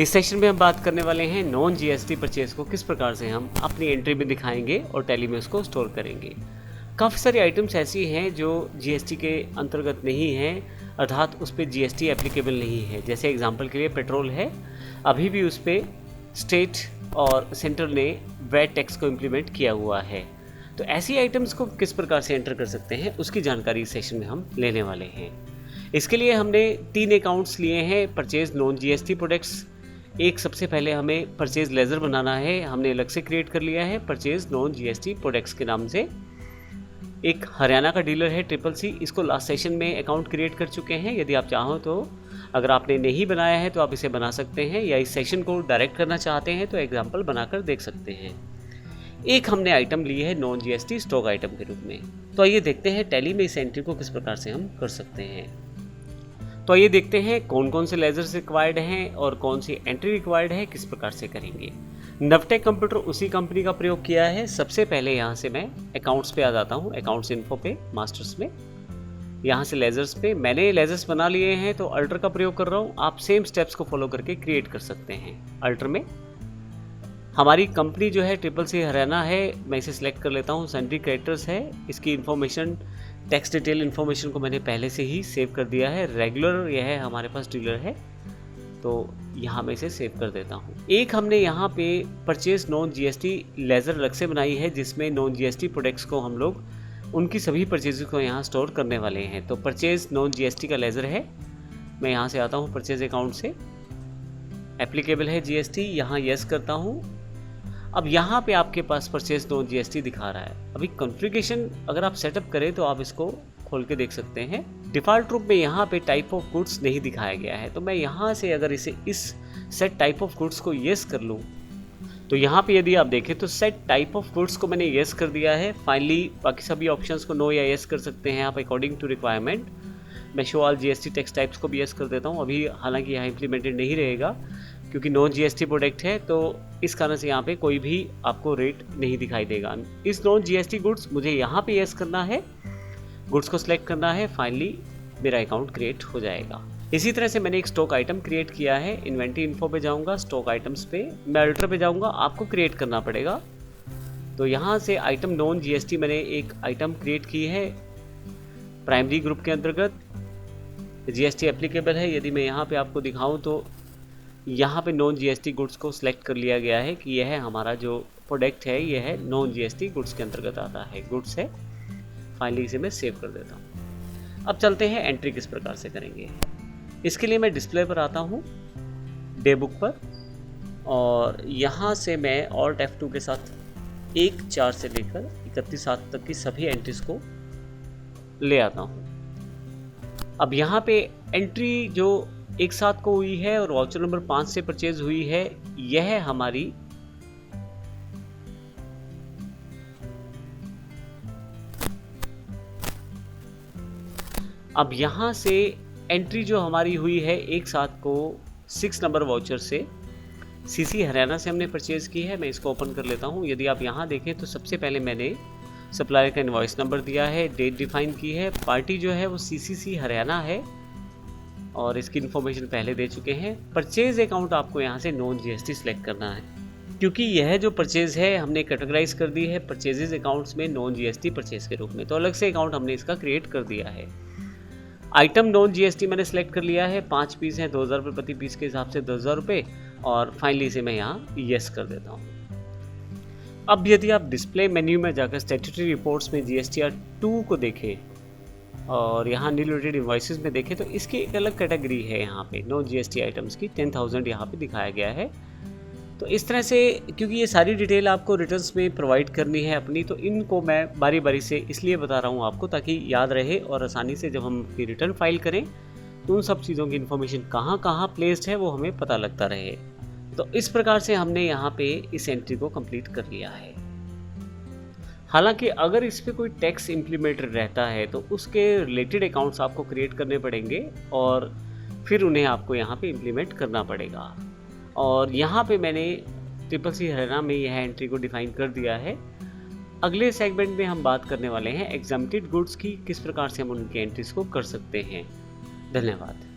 इस सेशन में हम बात करने वाले हैं नॉन जीएसटी परचेज को किस प्रकार से हम अपनी एंट्री में दिखाएंगे और टैली में उसको स्टोर करेंगे। काफ़ी सारी आइटम्स ऐसी हैं जो जीएसटी के अंतर्गत नहीं हैं, अर्थात उस पर जीएसटी एप्लीकेबल नहीं है। जैसे एग्जांपल के लिए पेट्रोल है, अभी भी उस पर स्टेट और सेंटर ने वैट टैक्स को इम्प्लीमेंट किया हुआ है। तो ऐसी आइटम्स को किस प्रकार से एंटर कर सकते हैं उसकी जानकारी इस सेशन में हम लेने वाले हैं। इसके लिए हमने 3 अकाउंट्स लिए हैं परचेज नॉन जीएसटी प्रोडक्ट्स। एक सबसे पहले हमें परचेज लेजर बनाना है, हमने अलग से क्रिएट कर लिया है परचेज नॉन जीएसटी प्रोडक्ट्स के नाम से। एक हरियाणा का डीलर है CCC, इसको लास्ट सेशन में अकाउंट क्रिएट कर चुके हैं। यदि आप चाहो तो अगर आपने नहीं बनाया है तो आप इसे बना सकते हैं, या इस सेशन को डायरेक्ट करना चाहते हैं तो एग्जाम्पल बनाकर देख सकते हैं। एक हमने आइटम ली है नॉन जीएसटी स्टॉक आइटम के रूप में। तो आइए देखते हैं टैली में इस एंट्री को किस प्रकार से हम कर सकते हैं। तो आइए देखते हैं कौन कौन से लेजर्स रिक्वायर्ड हैं और कौन सी एंट्री रिक्वायर्ड है, किस प्रकार से करेंगे। नवटेक कंप्यूटर उसी कंपनी का प्रयोग किया है। सबसे पहले यहाँ से मैं अकाउंट्स पे आ जाता हूँ, अकाउंट्स इन्फो पे, मास्टर्स में। यहाँ से लेजर्स पे मैंने लेजर्स बना लिए हैं तो अल्टर का प्रयोग कर रहा हूँ। आप सेम स्टेप्स को फॉलो करके क्रिएट कर सकते हैं। अल्टर में हमारी कंपनी जो है CCC हरियाणा है, मैं इसे सिलेक्ट कर लेता हूँ। सन्ड्री क्रेडिटर्स है, इसकी इन्फॉर्मेशन टैक्स डिटेल इन्फॉर्मेशन को मैंने पहले से ही सेव कर दिया है। रेगुलर यह है हमारे पास डीलर है, तो यहाँ मैं इसे सेव कर देता हूँ। एक हमने यहाँ पे परचेज नॉन जीएसटी लेजर अलग से बनाई है, जिसमें नॉन जीएसटी प्रोडक्ट्स को हम लोग उनकी सभी परचेज को यहाँ स्टोर करने वाले हैं। तो परचेज नॉन जीएसटी का लेजर है, मैं यहाँ से आता हूँ परचेज अकाउंट से, एप्लीकेबल है जीएसटी, यहाँ यस करता हूँ। अब यहाँ पे आपके पास परचेज नॉन जीएसटी दिखा रहा है। अभी कॉन्फ़िगरेशन अगर आप सेटअप करें तो आप इसको खोल के देख सकते हैं। डिफ़ॉल्ट रूप में यहाँ पे टाइप ऑफ गुड्स नहीं दिखाया गया है, तो मैं यहाँ से अगर इसे इस सेट टाइप ऑफ गुड्स को येस कर लूँ तो यहाँ पे यदि आप देखें तो सेट टाइप ऑफ गुड्स को मैंने येस कर दिया है। फाइनली बाकी सभी ऑप्शंस को नो या येस कर सकते हैं आप अकॉर्डिंग टू रिक्वायरमेंट। मैं show all GST tax types को भी येस कर देता हूँ। अभी हालांकि यहाँ इम्प्लीमेंटेड नहीं रहेगा क्योंकि नॉन जीएसटी प्रोडक्ट है, तो इस कारण से यहाँ पे कोई भी आपको रेट नहीं दिखाई देगा। इस नॉन जीएसटी गुड्स मुझे यहाँ पे येस करना है, गुड्स को सिलेक्ट करना है, फाइनली मेरा अकाउंट क्रिएट हो जाएगा। इसी तरह से मैंने एक स्टॉक आइटम क्रिएट किया है। इन्वेंटरी इन्फो पे जाऊँगा, स्टॉक आइटम्स पे, मैं अल्टर पे जाऊँगा, आपको क्रिएट करना पड़ेगा। तो यहाँ से आइटम नॉन जीएसटी मैंने एक आइटम क्रिएट की है प्राइमरी ग्रुप के अंतर्गत, जीएसटी एप्लीकेबल है। यदि मैं यहाँ पे आपको दिखाऊँ तो यहाँ पे नॉन जीएसटी गुड्स को सिलेक्ट कर लिया गया है कि यह हमारा जो प्रोडक्ट है यह है नॉन जीएसटी गुड्स के अंतर्गत आता है, गुड्स है। फाइनली इसे मैं सेव कर देता हूँ। अब चलते हैं एंट्री किस प्रकार से करेंगे। इसके लिए मैं डिस्प्ले पर आता हूँ, डे बुक पर, और यहाँ से मैं ऑल्ट F2 के साथ 1/4 से लेकर 31/7 तक की सभी एंट्रीज को ले आता हूँ। अब यहाँ पे एंट्री जो एक साथ को हुई है और वाउचर नंबर 5 से परचेज हुई है, यह हमारी अब यहाँ से एंट्री जो हमारी हुई है एक साथ को 6 नंबर वाउचर से CC हरियाणा से हमने परचेज की है। मैं इसको ओपन कर लेता हूँ। यदि आप यहाँ देखें तो सबसे पहले मैंने सप्लायर का इनवॉइस नंबर दिया है, डेट डिफाइन की है, पार्टी जो है वो CCC हरियाणा है और इसकी इन्फॉर्मेशन पहले दे चुके हैं। परचेज अकाउंट आपको यहाँ से नॉन जीएसटी सिलेक्ट करना है, क्योंकि यह जो परचेज है हमने कैटेगराइज कर दी है परचेजेज अकाउंट्स में नॉन जीएसटी परचेज के रूप में, तो अलग से अकाउंट हमने इसका क्रिएट कर दिया है। आइटम नॉन जीएसटी मैंने सेलेक्ट कर लिया है, 5 पीस हैं, 2000 रुपये प्रति पीस के हिसाब से 10,000 रुपये, और फाइनली इसे मैं यहाँ येस कर देता हूँ। अब यदि आप डिस्प्ले मेन्यू में जाकर स्टैट्यूटरी रिपोर्ट्स में GSTR 2 को देखें और यहाँ नील रेटेड इनवॉइसेस में देखें तो इसकी एक अलग कैटेगरी है यहाँ पे नॉन जीएसटी आइटम्स की, 10,000 यहाँ पे दिखाया गया है। तो इस तरह से क्योंकि ये सारी डिटेल आपको रिटर्न्स में प्रोवाइड करनी है अपनी, तो इनको मैं बारी बारी से इसलिए बता रहा हूँ आपको ताकि याद रहे और आसानी से जब हम अपनी रिटर्न फाइल करें तो उन सब चीज़ों की इन्फॉर्मेशन कहाँ कहाँ प्लेस्ड है वो हमें पता लगता रहे। तो इस प्रकार से हमने यहाँ पे इस एंट्री को कंप्लीट कर लिया है। हालांकि अगर इस पर कोई टैक्स इम्प्लीमेंटेड रहता है तो उसके रिलेटेड अकाउंट्स आपको क्रिएट करने पड़ेंगे और फिर उन्हें आपको यहाँ पे इम्प्लीमेंट करना पड़ेगा। और यहाँ पे मैंने CCC हरियाणा में यह एंट्री को डिफाइन कर दिया है। अगले सेगमेंट में हम बात करने वाले हैं एग्जम्प्टेड गुड्स की, किस प्रकार से हम उनकी एंट्रीज को कर सकते हैं। धन्यवाद।